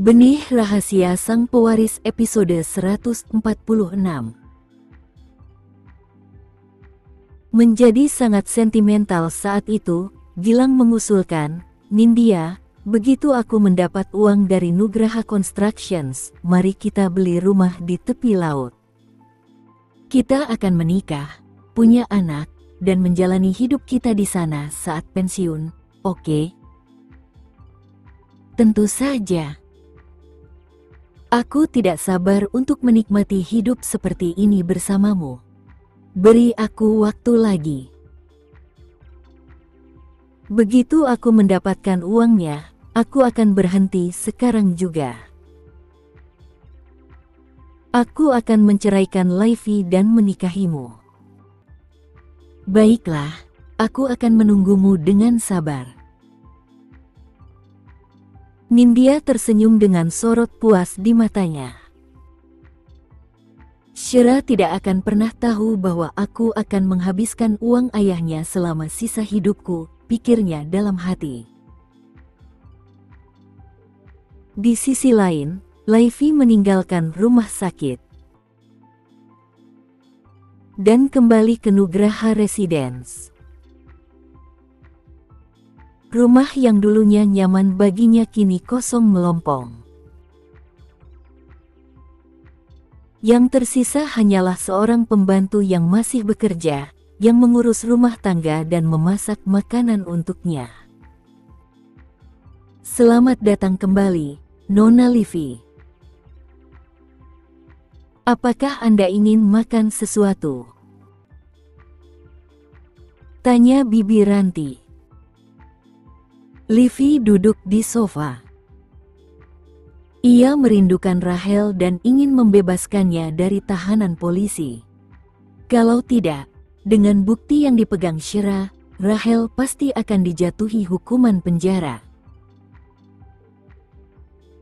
Benih Rahasia Sang Pewaris episode 146. Menjadi sangat sentimental saat itu, Gilang mengusulkan, "Nindya, begitu aku mendapat uang dari Nugraha Constructions, mari kita beli rumah di tepi laut. Kita akan menikah, punya anak, dan menjalani hidup kita di sana saat pensiun, oke?" "Tentu saja. Aku tidak sabar untuk menikmati hidup seperti ini bersamamu. Beri aku waktu lagi. Begitu aku mendapatkan uangnya, aku akan berhenti sekarang juga. Aku akan menceraikan Laifi dan menikahimu. Baiklah, aku akan menunggumu dengan sabar." Nindya tersenyum dengan sorot puas di matanya. "Syera tidak akan pernah tahu bahwa aku akan menghabiskan uang ayahnya selama sisa hidupku," pikirnya dalam hati. Di sisi lain, Laifi meninggalkan rumah sakit dan kembali ke Nugraha Residence. Rumah yang dulunya nyaman baginya kini kosong melompong. Yang tersisa hanyalah seorang pembantu yang masih bekerja, yang mengurus rumah tangga dan memasak makanan untuknya. "Selamat datang kembali, Nona Livi. Apakah Anda ingin makan sesuatu?" tanya Bibi Ranti. Livi duduk di sofa. Ia merindukan Rahel dan ingin membebaskannya dari tahanan polisi. Kalau tidak, dengan bukti yang dipegang Syera, Rahel pasti akan dijatuhi hukuman penjara.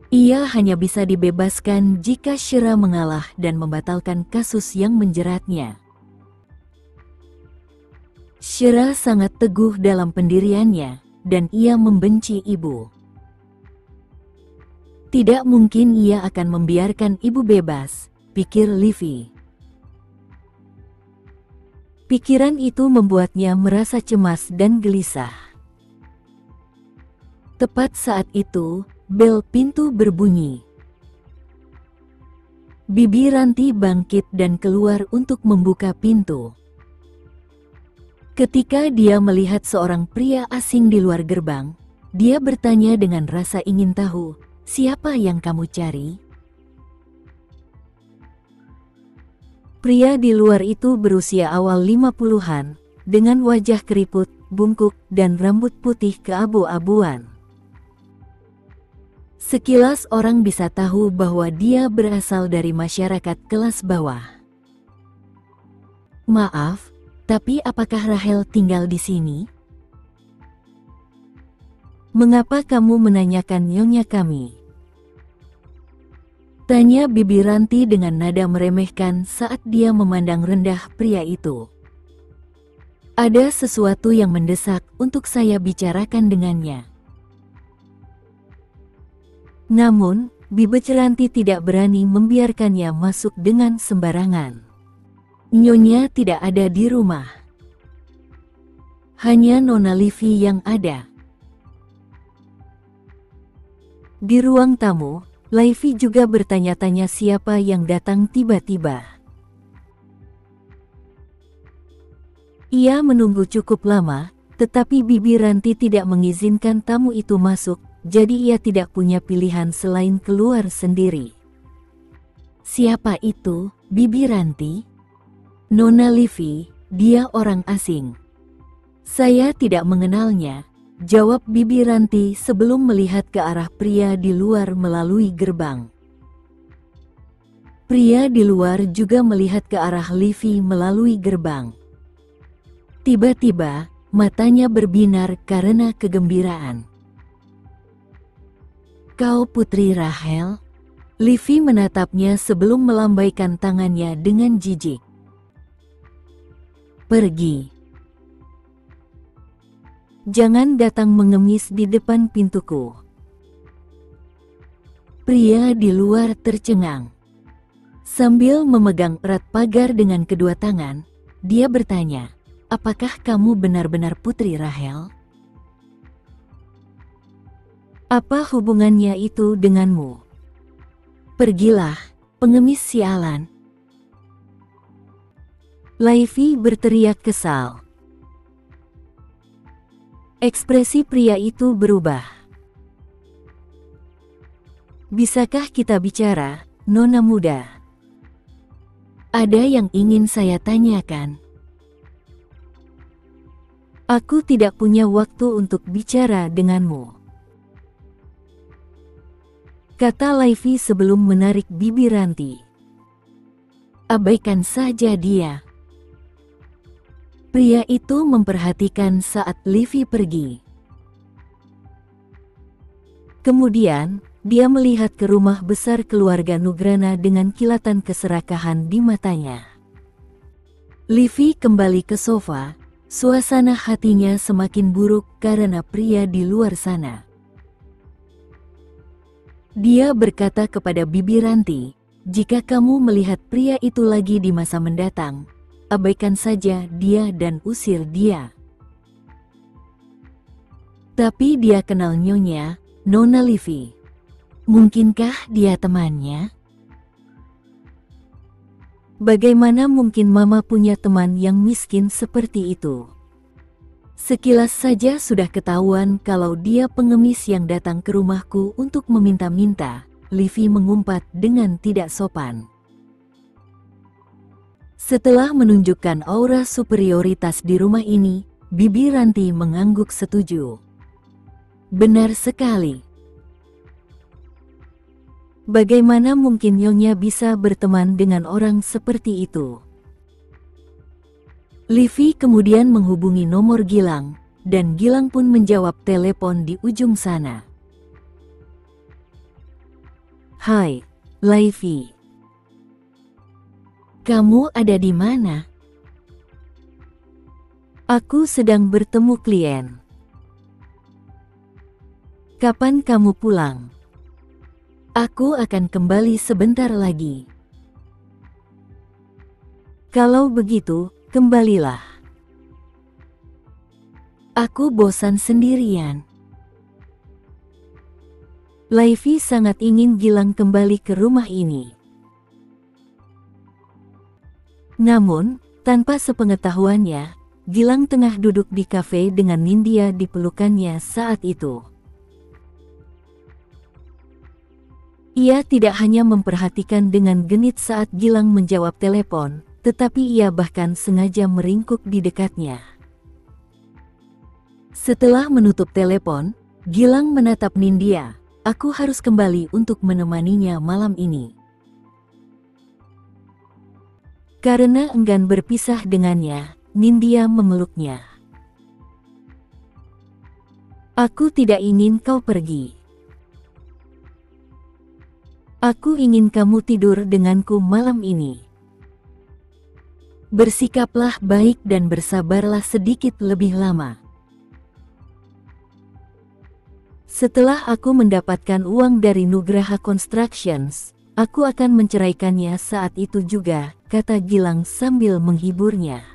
Ia hanya bisa dibebaskan jika Syera mengalah dan membatalkan kasus yang menjeratnya. Syera sangat teguh dalam pendiriannya, dan ia membenci ibu. Tidak mungkin ia akan membiarkan ibu bebas, pikir Livi. Pikiran itu membuatnya merasa cemas dan gelisah. Tepat saat itu, bel pintu berbunyi. Bibi Ranti bangkit dan keluar untuk membuka pintu. Ketika dia melihat seorang pria asing di luar gerbang, dia bertanya dengan rasa ingin tahu, "Siapa yang kamu cari?" Pria di luar itu berusia awal 50-an, dengan wajah keriput, bungkuk, dan rambut putih keabu-abuan. Sekilas orang bisa tahu bahwa dia berasal dari masyarakat kelas bawah. "Maaf, tapi apakah Rahel tinggal di sini? Mengapa kamu menanyakan nyonya kami?" tanya Bibi Ranti dengan nada meremehkan saat dia memandang rendah pria itu. "Ada sesuatu yang mendesak untuk saya bicarakan dengannya." Namun, Bibi Ranti tidak berani membiarkannya masuk dengan sembarangan. "Nyonya tidak ada di rumah. Hanya Nona Livi yang ada." Di ruang tamu, Laifi juga bertanya-tanya siapa yang datang tiba-tiba. Ia menunggu cukup lama, tetapi Bibi Ranti tidak mengizinkan tamu itu masuk, jadi ia tidak punya pilihan selain keluar sendiri. "Siapa itu, Bibi Ranti?" "Nona Livi, dia orang asing." "Saya tidak mengenalnya," jawab Bibi Ranti sebelum melihat ke arah pria di luar melalui gerbang. Pria di luar juga melihat ke arah Livi melalui gerbang. Tiba-tiba, matanya berbinar karena kegembiraan. "Kau putri Rahel?" Livi menatapnya sebelum melambaikan tangannya dengan jijik. "Pergi. Jangan datang mengemis di depan pintuku." Pria di luar tercengang. Sambil memegang erat pagar dengan kedua tangan, dia bertanya, "Apakah kamu benar-benar Putri Rahel? Apa hubungannya itu denganmu? Pergilah, pengemis sialan." Laifi berteriak kesal. Ekspresi pria itu berubah. "Bisakah kita bicara, Nona muda? Ada yang ingin saya tanyakan." "Aku tidak punya waktu untuk bicara denganmu," kata Laifi sebelum menarik bibir Ranti. "Abaikan saja dia." Pria itu memperhatikan saat Livi pergi. Kemudian, dia melihat ke rumah besar keluarga Nugrana dengan kilatan keserakahan di matanya. Livi kembali ke sofa, suasana hatinya semakin buruk karena pria di luar sana. Dia berkata kepada Bibi Ranti, "Jika kamu melihat pria itu lagi di masa mendatang, abaikan saja dia dan usir dia." Tapi dia kenal Nyonya, Nona Livi. Mungkinkah dia temannya? Bagaimana mungkin Mama punya teman yang miskin seperti itu? Sekilas saja sudah ketahuan kalau dia pengemis yang datang ke rumahku untuk meminta-minta, Livi mengumpat dengan tidak sopan. Setelah menunjukkan aura superioritas di rumah ini, Bibi Ranti mengangguk setuju. Benar sekali. Bagaimana mungkin Nyonya bisa berteman dengan orang seperti itu? Livi kemudian menghubungi nomor Gilang, dan Gilang pun menjawab telepon di ujung sana. "Hai, Laifi. Kamu ada di mana?" "Aku sedang bertemu klien." "Kapan kamu pulang?" "Aku akan kembali sebentar lagi." "Kalau begitu, kembalilah. Aku bosan sendirian." Laifi sangat ingin Gilang kembali ke rumah ini. Namun, tanpa sepengetahuannya, Gilang tengah duduk di kafe dengan Nindya di pelukannya saat itu. Ia tidak hanya memperhatikan dengan genit saat Gilang menjawab telepon, tetapi ia bahkan sengaja meringkuk di dekatnya. Setelah menutup telepon, Gilang menatap Nindya. "Aku harus kembali untuk menemaninya malam ini." Karena enggan berpisah dengannya, Nindya memeluknya. "Aku tidak ingin kau pergi. Aku ingin kamu tidur denganku malam ini. Bersikaplah baik dan bersabarlah sedikit lebih lama. Setelah aku mendapatkan uang dari Nugraha Constructions, aku akan menceraikannya saat itu juga," kata Gilang sambil menghiburnya.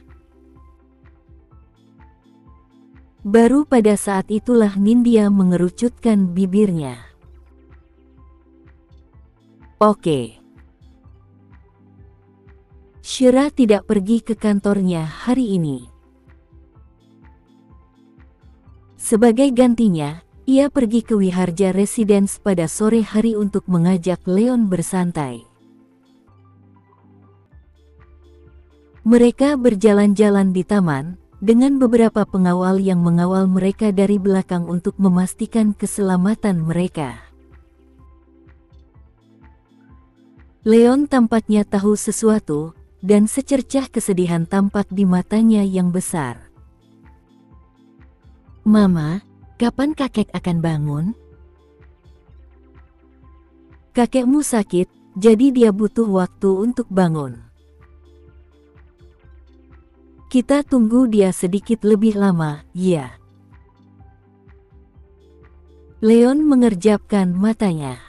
Baru pada saat itulah Nindya mengerucutkan bibirnya. "Oke." Syira tidak pergi ke kantornya hari ini. Sebagai gantinya, ia pergi ke Wiharja Residence pada sore hari untuk mengajak Leon bersantai. Mereka berjalan-jalan di taman, dengan beberapa pengawal yang mengawal mereka dari belakang untuk memastikan keselamatan mereka. Leon tampaknya tahu sesuatu, dan secercah kesedihan tampak di matanya yang besar. "Mama, kapan kakek akan bangun?" "Kakekmu sakit, jadi dia butuh waktu untuk bangun. Kita tunggu dia sedikit lebih lama, ya." Leon mengerjapkan matanya.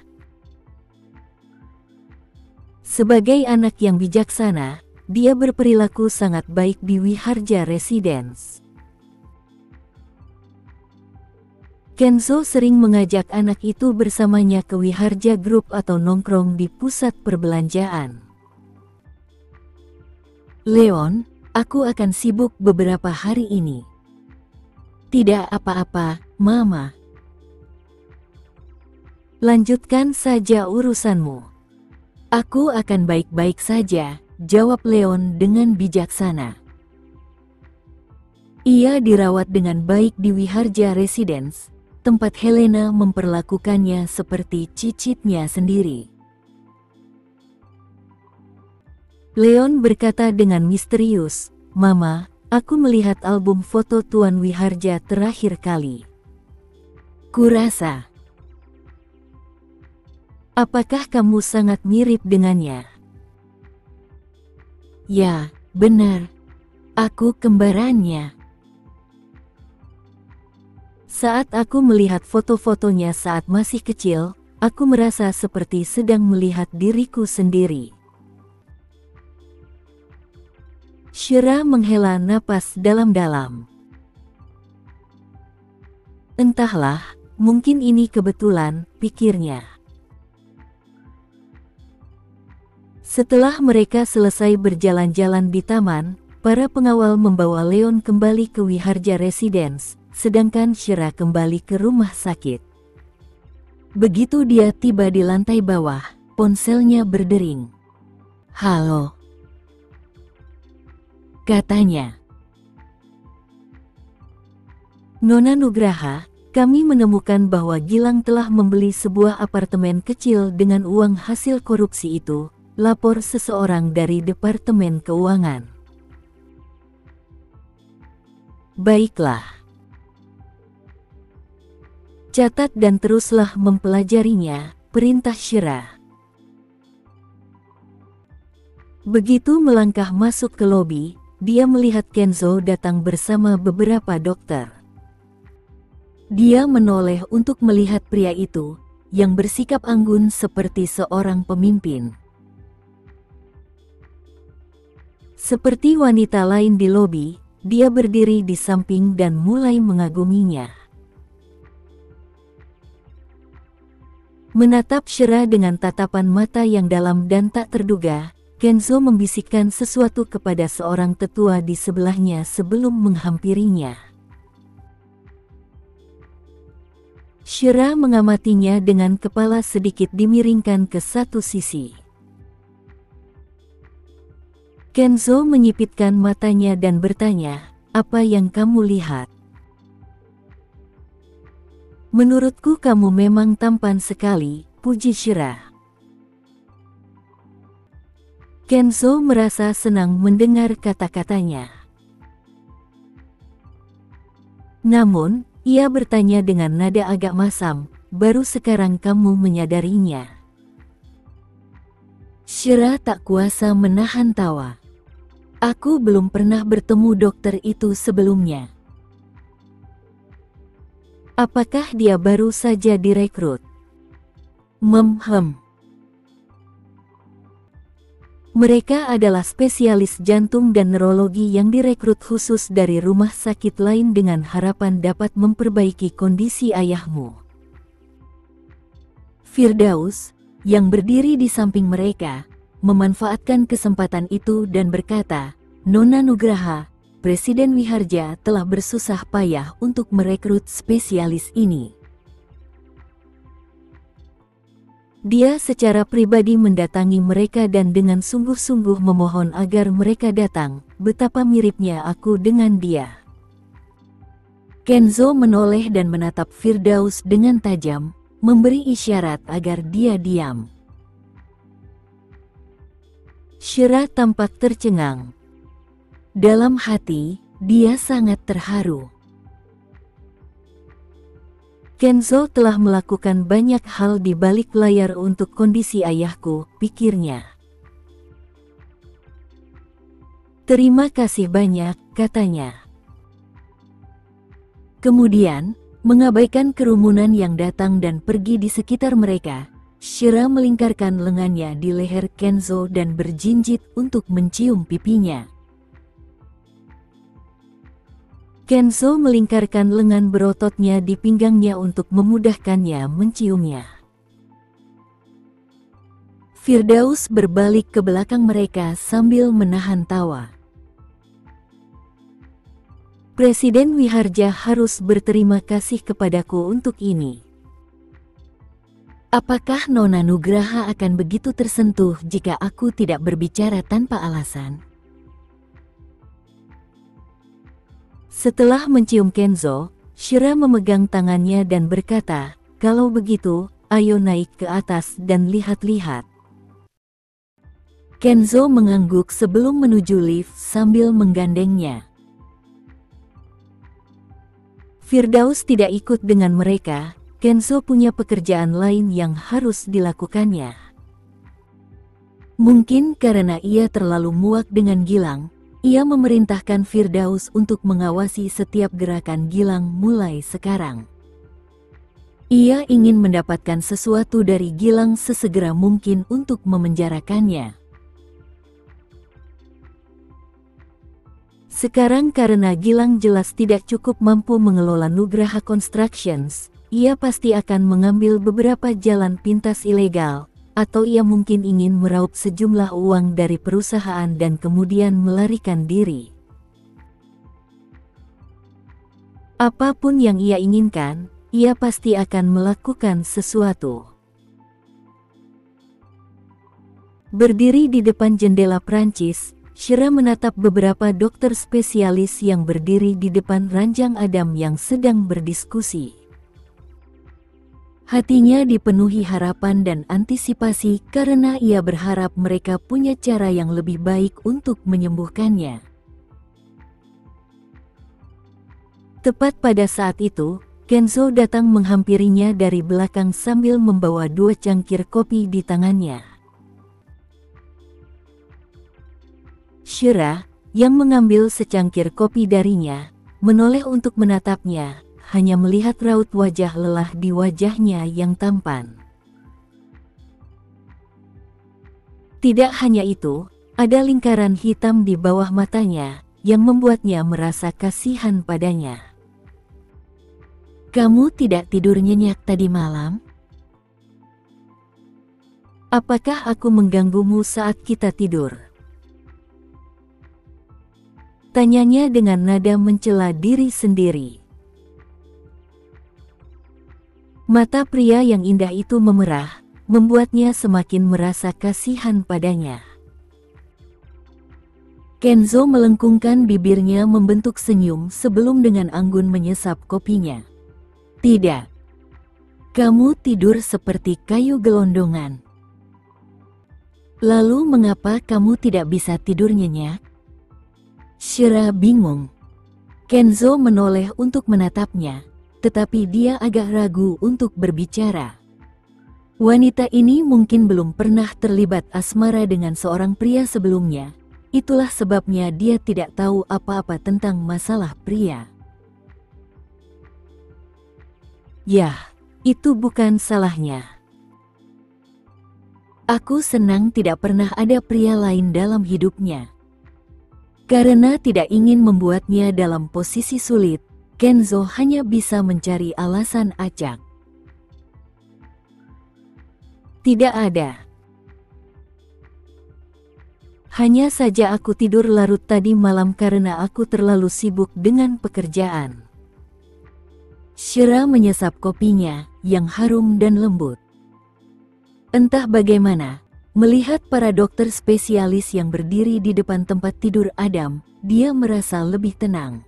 Sebagai anak yang bijaksana, dia berperilaku sangat baik di Wiharja Residence. Kenzo sering mengajak anak itu bersamanya ke Wiharja Group atau nongkrong di pusat perbelanjaan. Leon, aku akan sibuk beberapa hari ini. Tidak apa-apa, Mama. Lanjutkan saja urusanmu. Aku akan baik-baik saja, jawab Leon dengan bijaksana. Ia dirawat dengan baik di Wiharja Residence, tempat Helena memperlakukannya seperti cicitnya sendiri. Leon berkata dengan misterius, "Mama, aku melihat album foto Tuan Wiharja terakhir kali. Kurasa. Apakah kamu sangat mirip dengannya?" "Ya, benar. Aku kembarannya. Saat aku melihat foto-fotonya saat masih kecil, aku merasa seperti sedang melihat diriku sendiri." Shira menghela napas dalam-dalam. Entahlah, mungkin ini kebetulan, pikirnya. Setelah mereka selesai berjalan-jalan di taman, para pengawal membawa Leon kembali ke Wiharja Residence, sedangkan Shira kembali ke rumah sakit. Begitu dia tiba di lantai bawah, ponselnya berdering. "Halo," katanya. "Nona Nugraha, kami menemukan bahwa Gilang telah membeli sebuah apartemen kecil dengan uang hasil korupsi itu," lapor seseorang dari Departemen Keuangan. "Baiklah. Catat dan teruslah mempelajarinya," perintah Shira. Begitu melangkah masuk ke lobi, dia melihat Kenzo datang bersama beberapa dokter. Dia menoleh untuk melihat pria itu, yang bersikap anggun seperti seorang pemimpin. Seperti wanita lain di lobi, dia berdiri di samping dan mulai mengaguminya. Menatap Shira dengan tatapan mata yang dalam dan tak terduga, Kenzo membisikkan sesuatu kepada seorang tetua di sebelahnya sebelum menghampirinya. Shira mengamatinya dengan kepala sedikit dimiringkan ke satu sisi. Kenzo menyipitkan matanya dan bertanya, "Apa yang kamu lihat?" "Menurutku kamu memang tampan sekali," puji Shira. Kenzo merasa senang mendengar kata-katanya. Namun, ia bertanya dengan nada agak masam, "Baru sekarang kamu menyadarinya?" Shira tak kuasa menahan tawa. "Aku belum pernah bertemu dokter itu sebelumnya." "Apakah dia baru saja direkrut?" "Mereka adalah spesialis jantung dan neurologi yang direkrut khusus dari rumah sakit lain dengan harapan dapat memperbaiki kondisi ayahmu." Firdaus, yang berdiri di samping mereka, memanfaatkan kesempatan itu dan berkata, "Nona Nugraha, Presiden Wiharja telah bersusah payah untuk merekrut spesialis ini. Dia secara pribadi mendatangi mereka dan dengan sungguh-sungguh memohon agar mereka datang. Betapa miripnya aku dengan dia." Kenzo menoleh dan menatap Firdaus dengan tajam, memberi isyarat agar dia diam. Shira tampak tercengang. Dalam hati, dia sangat terharu. Kenzo telah melakukan banyak hal di balik layar untuk kondisi ayahku, pikirnya. "Terima kasih banyak," katanya. Kemudian, mengabaikan kerumunan yang datang dan pergi di sekitar mereka, Shira melingkarkan lengannya di leher Kenzo dan berjinjit untuk mencium pipinya. Kenzo melingkarkan lengan berototnya di pinggangnya untuk memudahkannya menciumnya. Firdaus berbalik ke belakang mereka sambil menahan tawa. Presiden Wiharja harus berterima kasih kepadaku untuk ini. Apakah Nona Nugraha akan begitu tersentuh jika aku tidak berbicara tanpa alasan? Setelah mencium Kenzo, Shira memegang tangannya dan berkata, "Kalau begitu, ayo naik ke atas dan lihat-lihat." Kenzo mengangguk sebelum menuju lift sambil menggandengnya. Firdaus tidak ikut dengan mereka. Kenzo punya pekerjaan lain yang harus dilakukannya. Mungkin karena ia terlalu muak dengan Gilang, ia memerintahkan Firdaus untuk mengawasi setiap gerakan Gilang mulai sekarang. Ia ingin mendapatkan sesuatu dari Gilang sesegera mungkin untuk memenjarakannya. Sekarang karena Gilang jelas tidak cukup mampu mengelola Nugraha Constructions, ia pasti akan mengambil beberapa jalan pintas ilegal, atau ia mungkin ingin meraup sejumlah uang dari perusahaan dan kemudian melarikan diri. Apapun yang ia inginkan, ia pasti akan melakukan sesuatu. Berdiri di depan jendela Prancis, Shira menatap beberapa dokter spesialis yang berdiri di depan ranjang Adam yang sedang berdiskusi. Hatinya dipenuhi harapan dan antisipasi karena ia berharap mereka punya cara yang lebih baik untuk menyembuhkannya. Tepat pada saat itu, Kenzo datang menghampirinya dari belakang sambil membawa 2 cangkir kopi di tangannya. Shira, yang mengambil secangkir kopi darinya, menoleh untuk menatapnya, hanya melihat raut wajah lelah di wajahnya yang tampan. Tidak hanya itu, ada lingkaran hitam di bawah matanya, yang membuatnya merasa kasihan padanya. "Kamu tidak tidur nyenyak tadi malam? Apakah aku mengganggumu saat kita tidur?" Tanyanya dengan nada mencela diri sendiri. Mata pria yang indah itu memerah, membuatnya semakin merasa kasihan padanya. Kenzo melengkungkan bibirnya membentuk senyum sebelum dengan anggun menyesap kopinya. "Tidak. Kamu tidur seperti kayu gelondongan. Lalu mengapa kamu tidak bisa tidur nyenyak?" Shira bingung. Kenzo menoleh untuk menatapnya, tetapi dia agak ragu untuk berbicara. Wanita ini mungkin belum pernah terlibat asmara dengan seorang pria sebelumnya. Itulah sebabnya dia tidak tahu apa-apa tentang masalah pria. Yah, itu bukan salahnya. Aku senang tidak pernah ada pria lain dalam hidupnya. Karena tidak ingin membuatnya dalam posisi sulit, Kenzo hanya bisa mencari alasan acak. Tidak ada. Hanya saja aku tidur larut tadi malam karena aku terlalu sibuk dengan pekerjaan. Shira menyesap kopinya, yang harum dan lembut. Entah bagaimana, melihat para dokter spesialis yang berdiri di depan tempat tidur Adam, dia merasa lebih tenang.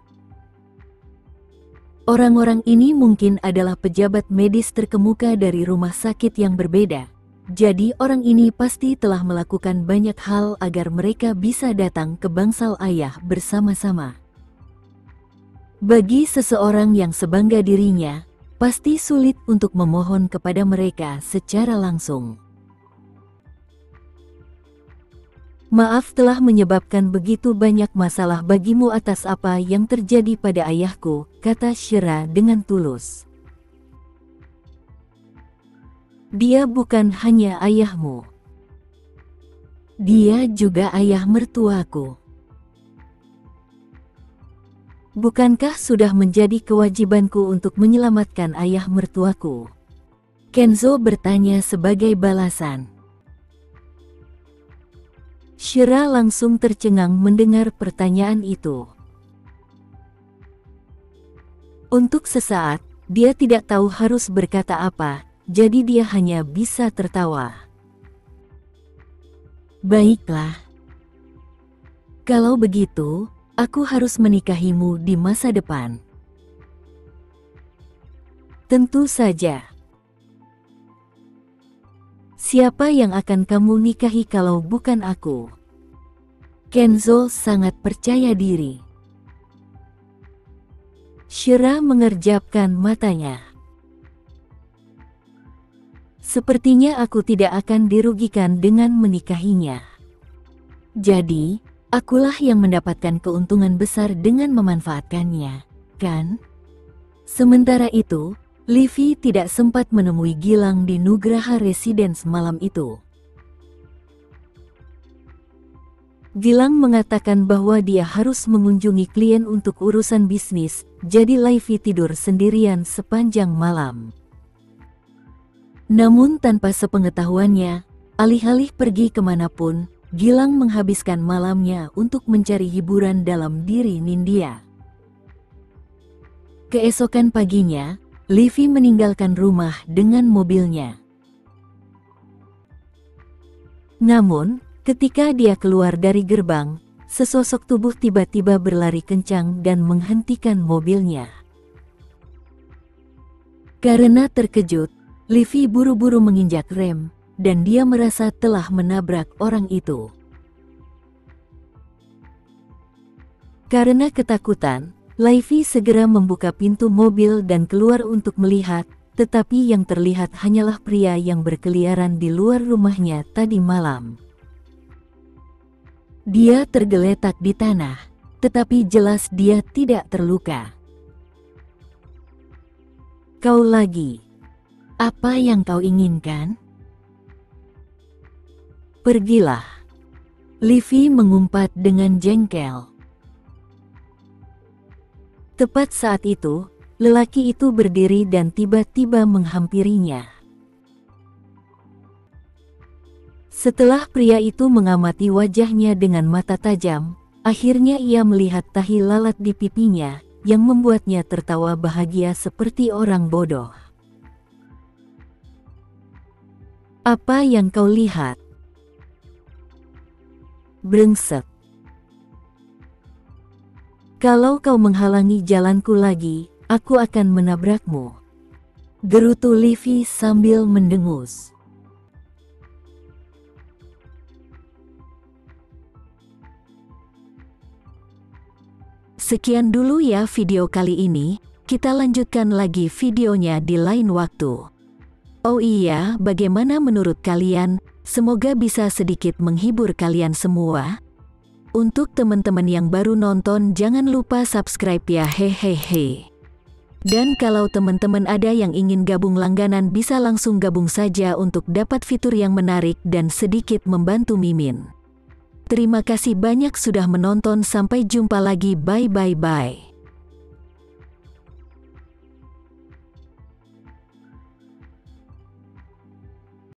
Orang-orang ini mungkin adalah pejabat medis terkemuka dari rumah sakit yang berbeda. Jadi orang ini pasti telah melakukan banyak hal agar mereka bisa datang ke bangsal ayah bersama-sama. Bagi seseorang yang sebangga dirinya, pasti sulit untuk memohon kepada mereka secara langsung. Maaf telah menyebabkan begitu banyak masalah bagimu atas apa yang terjadi pada ayahku, kata Shira dengan tulus. Dia bukan hanya ayahmu. Dia juga ayah mertuaku. Bukankah sudah menjadi kewajibanku untuk menyelamatkan ayah mertuaku? Kenzo bertanya sebagai balasan. Shira langsung tercengang mendengar pertanyaan itu. Untuk sesaat, dia tidak tahu harus berkata apa, jadi dia hanya bisa tertawa. Baiklah. Kalau begitu, aku harus menikahimu di masa depan. Tentu saja. Siapa yang akan kamu nikahi kalau bukan aku? Kenzo sangat percaya diri. Shira mengerjapkan matanya. Sepertinya aku tidak akan dirugikan dengan menikahinya. Jadi, akulah yang mendapatkan keuntungan besar dengan memanfaatkannya, kan? Sementara itu, Livy tidak sempat menemui Gilang di Nugraha Residence malam itu. Gilang mengatakan bahwa dia harus mengunjungi klien untuk urusan bisnis, jadi Livy tidur sendirian sepanjang malam. Namun tanpa sepengetahuannya, alih-alih pergi kemanapun, Gilang menghabiskan malamnya untuk mencari hiburan dalam diri Nindya. Keesokan paginya, Livy meninggalkan rumah dengan mobilnya. Namun, ketika dia keluar dari gerbang, sesosok tubuh tiba-tiba berlari kencang dan menghentikan mobilnya. Karena terkejut, Livy buru-buru menginjak rem, dan dia merasa telah menabrak orang itu. Karena ketakutan, Livy segera membuka pintu mobil dan keluar untuk melihat, tetapi yang terlihat hanyalah pria yang berkeliaran di luar rumahnya tadi malam. Dia tergeletak di tanah, tetapi jelas dia tidak terluka. Kau lagi. Apa yang kau inginkan? Pergilah. Livy mengumpat dengan jengkel. Tepat saat itu, lelaki itu berdiri dan tiba-tiba menghampirinya. Setelah pria itu mengamati wajahnya dengan mata tajam, akhirnya ia melihat tahi lalat di pipinya, yang membuatnya tertawa bahagia seperti orang bodoh. Apa yang kau lihat? Brengsek. Kalau kau menghalangi jalanku lagi, aku akan menabrakmu. Gerutu Livy sambil mendengus. Sekian dulu ya video kali ini, kita lanjutkan lagi videonya di lain waktu. Oh iya, bagaimana menurut kalian? Semoga bisa sedikit menghibur kalian semua. Untuk teman-teman yang baru nonton, jangan lupa subscribe ya, hehehe. Dan kalau teman-teman ada yang ingin gabung langganan, bisa langsung gabung saja untuk dapat fitur yang menarik dan sedikit membantu Mimin. Terima kasih banyak sudah menonton, sampai jumpa lagi, bye.